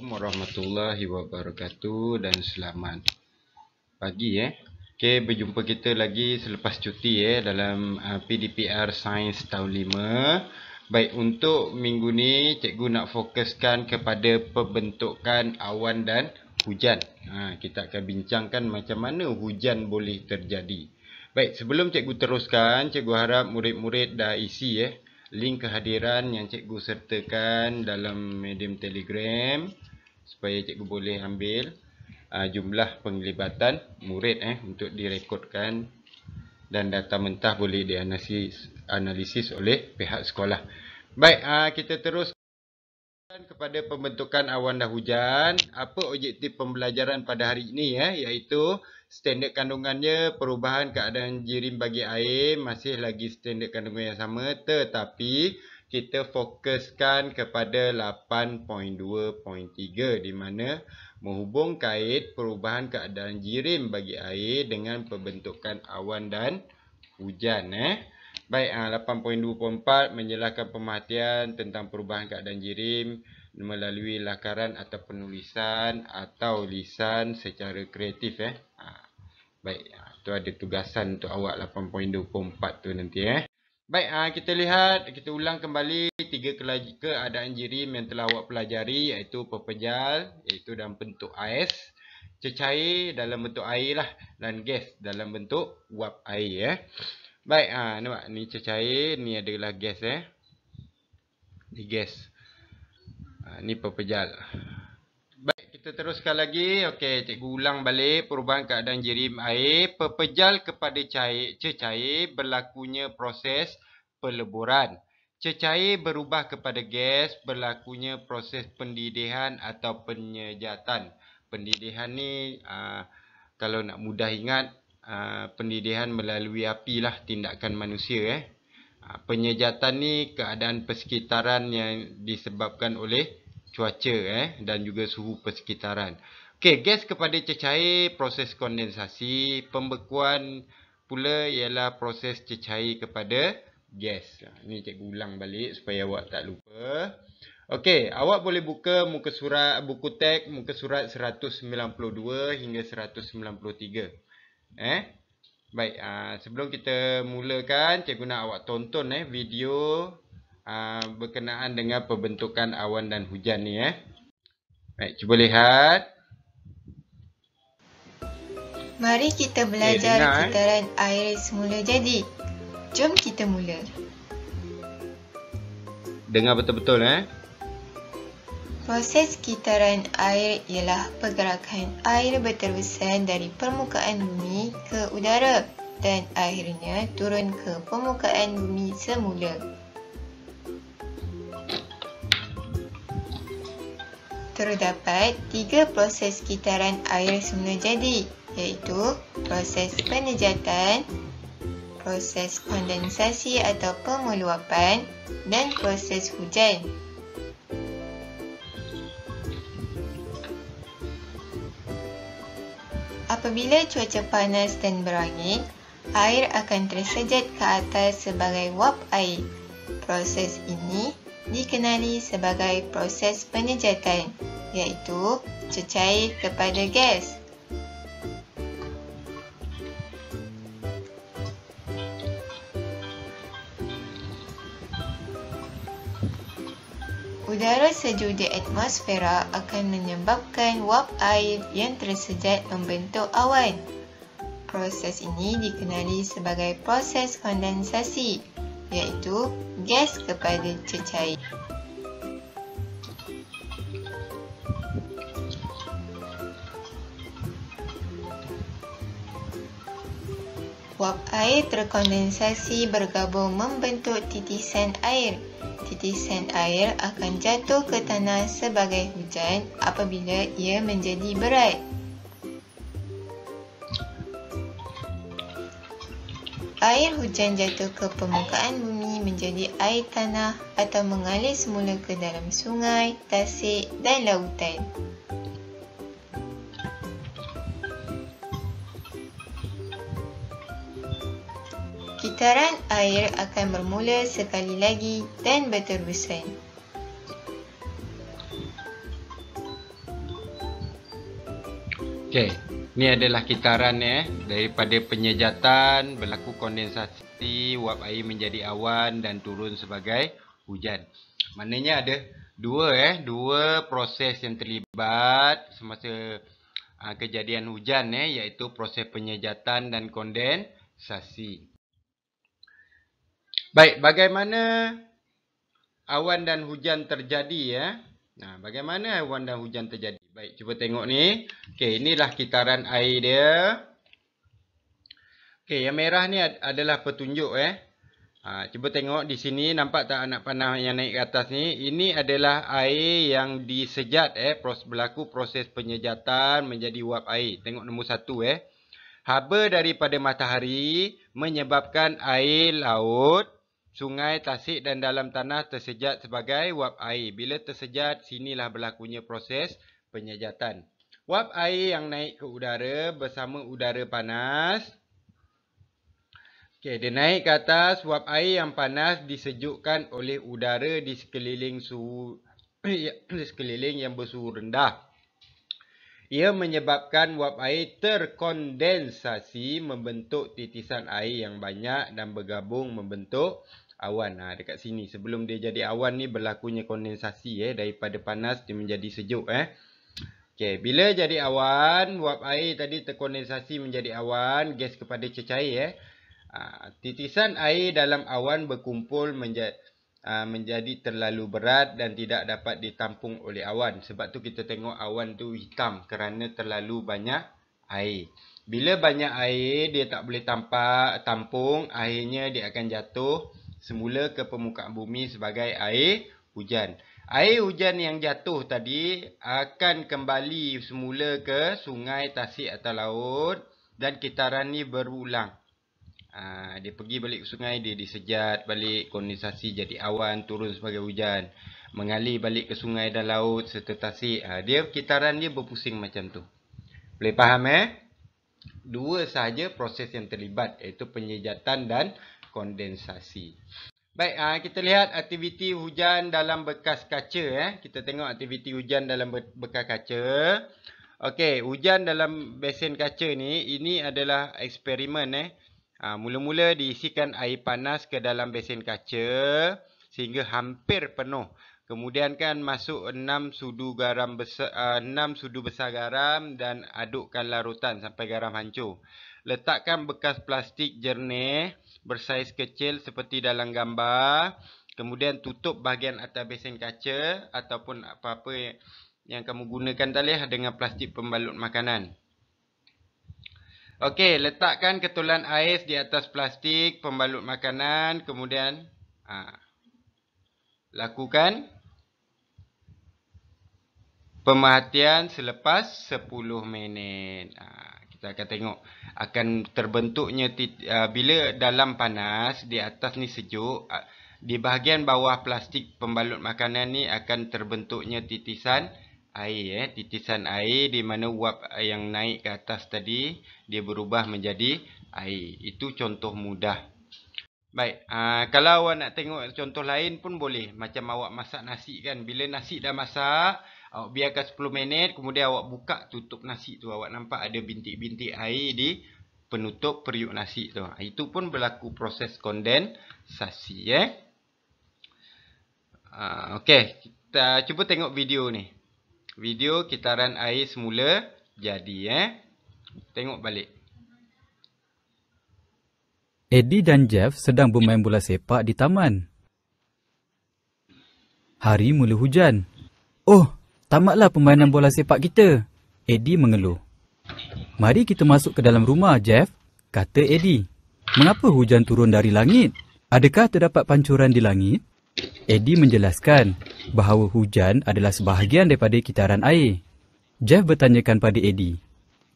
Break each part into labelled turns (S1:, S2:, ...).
S1: Warahmatullahi wabarakatuh dan selamat pagi Okey, berjumpa kita lagi selepas cuti dalam PDPR Sains tahun 5. Baik, untuk minggu ni cikgu nak fokuskan kepada pembentukan awan dan hujan. Kita akan bincangkan macam mana hujan boleh terjadi. Baik, sebelum cikgu teruskan, cikgu harap murid-murid dah isi link kehadiran yang cikgu sertakan dalam medium Telegram, supaya cikgu boleh ambil jumlah penglibatan murid untuk direkodkan, dan data mentah boleh dianalisis oleh pihak sekolah. Baik, kita terus kepada pembentukan awan dan hujan. Apa objektif pembelajaran pada hari ini iaitu standard kandungannya, perubahan keadaan jirim bagi air, masih lagi standard kandungan yang sama, tetapi kita fokuskan kepada 8.2.3 di mana menghubung kait perubahan keadaan jirim bagi air dengan pembentukan awan dan hujan. Baik, 8.2.4 menjelaskan pemerhatian tentang perubahan keadaan jirim melalui lakaran atau penulisan atau lisan secara kreatif. Baik, tu ada tugasan untuk awak 8.2.4 tu nanti. Baik, kita lihat, kita ulang kembali 3 keadaan jirim yang telah awak pelajari, iaitu pepejal, iaitu dalam bentuk ais, cecair dalam bentuk air lah, dan gas dalam bentuk wap air. Baik, nampak ni cecair, ni adalah gas ni gas. Ni pepejal. Baik, kita teruskan lagi. Okey, cikgu ulang balik perubahan keadaan jirim air. Pepejal kepada cecair berlakunya proses peleburan. Cecair berubah kepada gas berlakunya proses pendidihan atau penyejatan. Pendidihan ni kalau nak mudah ingat, pendidihan melalui api lah, tindakan manusia. Penyejatan ni keadaan persekitaran yang disebabkan oleh cuaca dan juga suhu persekitaran. Okey, gas kepada cecair proses kondensasi. Pembekuan pula ialah proses cecair kepada gas. Ini cikgu ulang balik supaya awak tak lupa. Okey, awak boleh buka muka surat, buku teks muka surat 192 hingga 193. Baik, sebelum kita mulakan, cikgu nak awak tonton video berkenaan dengan pembentukan awan dan hujan ni. Baik, cuba lihat.
S2: Mari kita belajar kitaran air semula jadi. Jom kita mula.
S1: Dengar betul-betul
S2: Proses kitaran air ialah pergerakan air berterusan dari permukaan bumi ke udara dan akhirnya turun ke permukaan bumi semula. Terdapat 3 proses kitaran air semula jadi, iaitu proses penejatan, proses kondensasi atau pemeluapan, dan proses hujan. Apabila cuaca panas dan berangin, air akan tersejat ke atas sebagai wap air. Proses ini dikenali sebagai proses penejatan, iaitu cecair kepada gas. Udara sejuk di atmosfera akan menyebabkan wap air yang tersejat membentuk awan. Proses ini dikenali sebagai proses kondensasi, iaitu gas kepada cecair. Wap air terkondensasi bergabung membentuk titisan air. Titisan air akan jatuh ke tanah sebagai hujan apabila ia menjadi berat. air hujan jatuh ke permukaan bumi menjadi air tanah atau mengalir semula ke dalam sungai, tasik dan lautan. Kitaran air akan bermula sekali lagi dan berterusan.
S1: Okey, ni adalah kitaran daripada penyejatan, berlaku kondensasi, uap air menjadi awan dan turun sebagai hujan. Maknanya ada dua proses yang terlibat semasa kejadian hujan iaitu proses penyejatan dan kondensasi. Baik, bagaimana awan dan hujan terjadi bagaimana awan dan hujan terjadi? Baik, cuba tengok ni. Okey, inilah kitaran air dia. Okey, yang merah ni adalah petunjuk cuba tengok di sini, nampak tak anak panah yang naik ke atas ni? Ini adalah air yang disejat berlaku proses penyejatan menjadi uap air. Tengok nombor 1 Haba daripada matahari menyebabkan air laut, sungai, tasik dan dalam tanah tersejat sebagai uap air. Bila tersejat, sinilah berlakunya proses penyejatan. Uap air yang naik ke udara bersama udara panas. Okey, dia naik ke atas. Uap air yang panas disejukkan oleh udara di sekeliling yang bersuhu rendah. Ia menyebabkan uap air terkondensasi membentuk titisan air yang banyak dan bergabung membentuk awan. Dekat sini sebelum dia jadi awan ni berlakunya kondensasi daripada panas dia menjadi sejuk Okey, bila jadi awan, uap air tadi terkondensasi menjadi awan, gas kepada cecair titisan air dalam awan berkumpul menjadi terlalu berat dan tidak dapat ditampung oleh awan. Sebab tu kita tengok awan tu hitam kerana terlalu banyak air. Bila banyak air, dia tak boleh tampung, akhirnya dia akan jatuh semula ke permukaan bumi sebagai air hujan. Air hujan yang jatuh tadi akan kembali semula ke sungai, tasik atau laut dan kitaran ni berulang. Dia pergi balik ke sungai, dia disejat balik, kondensasi jadi awan, turun sebagai hujan. Mengalir balik ke sungai dan laut serta tasik. Kitaran dia berpusing macam tu. Boleh faham Dua sahaja proses yang terlibat, iaitu penyejatan dan kondensasi. Baik, kita lihat aktiviti hujan dalam bekas kaca. Kita tengok aktiviti hujan dalam bekas kaca. Okey, hujan dalam besen kaca ni, ini adalah eksperimen. Mula-mula diisikan air panas ke dalam besen kaca sehingga hampir penuh. Kemudian kan masuk 6 sudu besar garam dan adukkan larutan sampai garam hancur. Letakkan bekas plastik jernih bersaiz kecil seperti dalam gambar. Kemudian tutup bahagian atas besen kaca ataupun apa-apa yang kamu gunakan tadi dengan plastik pembalut makanan. Okey, letakkan ketulan ais di atas plastik pembalut makanan. Kemudian lakukan pemerhatian selepas 10 minit. Kita akan tengok akan terbentuknya bila dalam panas, di atas ni sejuk, di bahagian bawah plastik pembalut makanan ni akan terbentuknya titisan air. Titisan air di mana uap yang naik ke atas tadi dia berubah menjadi air. Itu contoh mudah. Baik, kalau awak nak tengok contoh lain pun boleh. Macam awak masak nasi kan. Bila nasi dah masak, awak biarkan 10 minit, kemudian awak buka tutup nasi tu. Awak nampak ada bintik-bintik air di penutup periuk nasi tu. Itu pun berlaku proses kondensasi. Okey, kita cuba tengok video ni. Video kitaran air semula jadi. Tengok balik.
S3: Eddie dan Jeff sedang bermain bola sepak di taman. Hari mula hujan. Oh, tamatlah permainan bola sepak kita. Eddie mengeluh. Mari kita masuk ke dalam rumah, Jeff, kata Eddie. Mengapa hujan turun dari langit? Adakah terdapat pancuran di langit? Eddie menjelaskan bahawa hujan adalah sebahagian daripada kitaran air. Jeff bertanyakan pada Eddie,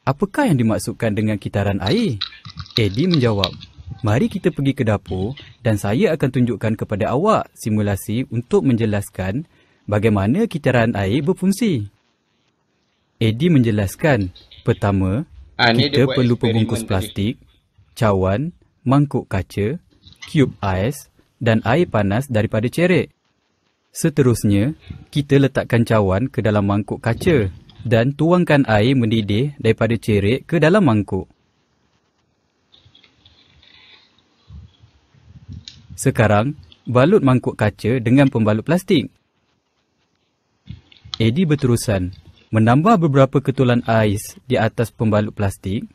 S3: apakah yang dimaksudkan dengan kitaran air? Eddie menjawab, Mari kita pergi ke dapur dan saya akan tunjukkan kepada awak simulasi untuk menjelaskan bagaimana kitaran air berfungsi. Eddie menjelaskan, pertama,
S1: Ni dia
S3: kita
S1: buat
S3: perlu
S1: eksperimen
S3: pembungkus
S1: tadi.
S3: plastik, cawan, mangkuk kaca, cube ais dan air panas daripada cerek. Seterusnya, kita letakkan cawan ke dalam mangkuk kaca dan tuangkan air mendidih daripada cerek ke dalam mangkuk. Sekarang, balut mangkuk kaca dengan pembalut plastik. Eddie berterusan, menambah beberapa ketulan ais di atas pembalut plastik.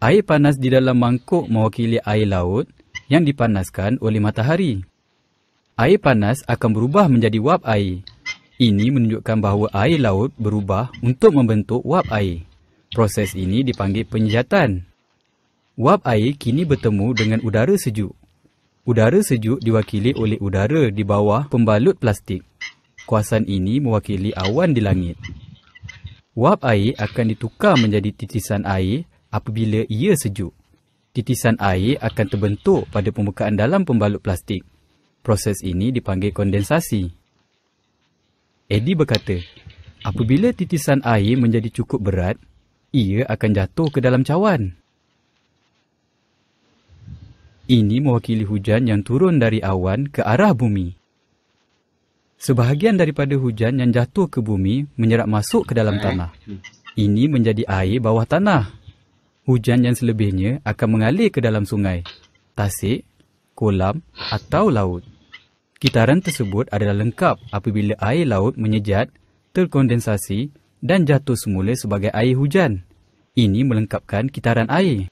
S3: Air panas di dalam mangkuk mewakili air laut yang dipanaskan oleh matahari. Air panas akan berubah menjadi wap air. Ini menunjukkan bahawa air laut berubah untuk membentuk wap air. Proses ini dipanggil penyejatan. Wap air kini bertemu dengan udara sejuk. Udara sejuk diwakili oleh udara di bawah pembalut plastik. Kuasan ini mewakili awan di langit. Wap air akan ditukar menjadi titisan air apabila ia sejuk. Titisan air akan terbentuk pada permukaan dalam pembalut plastik. Proses ini dipanggil kondensasi. Eddie berkata, apabila titisan air menjadi cukup berat, ia akan jatuh ke dalam cawan. Ini mewakili hujan yang turun dari awan ke arah bumi. Sebahagian daripada hujan yang jatuh ke bumi menyerap masuk ke dalam tanah. Ini menjadi air bawah tanah. Hujan yang selebihnya akan mengalir ke dalam sungai, tasik, kolam atau laut. Kitaran tersebut adalah lengkap apabila air laut menyejat, terkondensasi dan jatuh semula sebagai air hujan. Ini melengkapkan kitaran air.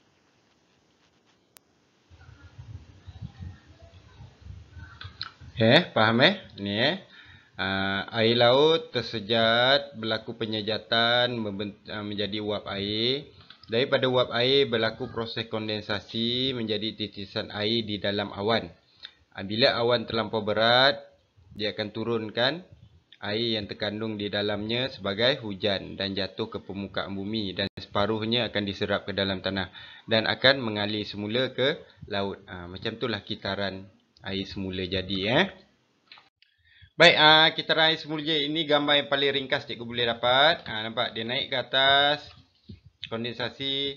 S1: Faham Ni air laut tersejat, berlaku penyejatan menjadi uap air. Daripada uap air berlaku proses kondensasi menjadi titisan air di dalam awan. Bila awan terlampau berat, dia akan turunkan air yang terkandung di dalamnya sebagai hujan dan jatuh ke permukaan bumi, dan separuhnya akan diserap ke dalam tanah dan akan mengalir semula ke laut. Macam itulah kitaran air semula jadi. Baik, kitaran air semula ini gambar yang paling ringkas cikgu boleh dapat. Nampak dia naik ke atas, kondensasi,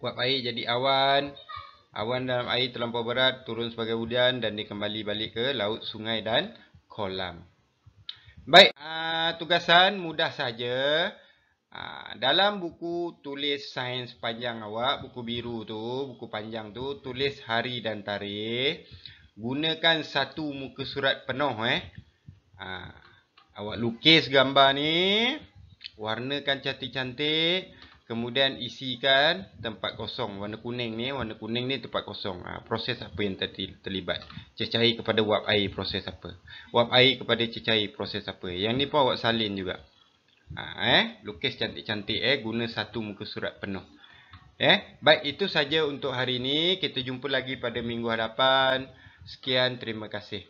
S1: uap air jadi awan. Awan dalam air terlampau berat turun sebagai hujan dan dia kembali balik ke laut, sungai dan kolam. Baik, tugasan mudah saja. Dalam buku tulis sains panjang awak, buku biru tu, buku panjang tu, tulis hari dan tarikh. Gunakan satu muka surat penuh. Awak lukis gambar ni, warnakan cantik-cantik, kemudian isikan tempat kosong. Warna kuning ni tempat kosong. Proses apa yang terlibat? Cecair kepada wap air, proses apa? Wap air kepada cecair, proses apa? Yang ni pun awak salin juga. Lukis cantik-cantik, guna satu muka surat penuh. Baik, itu saja untuk hari ini. Kita jumpa lagi pada minggu hadapan. Sekian, terima kasih.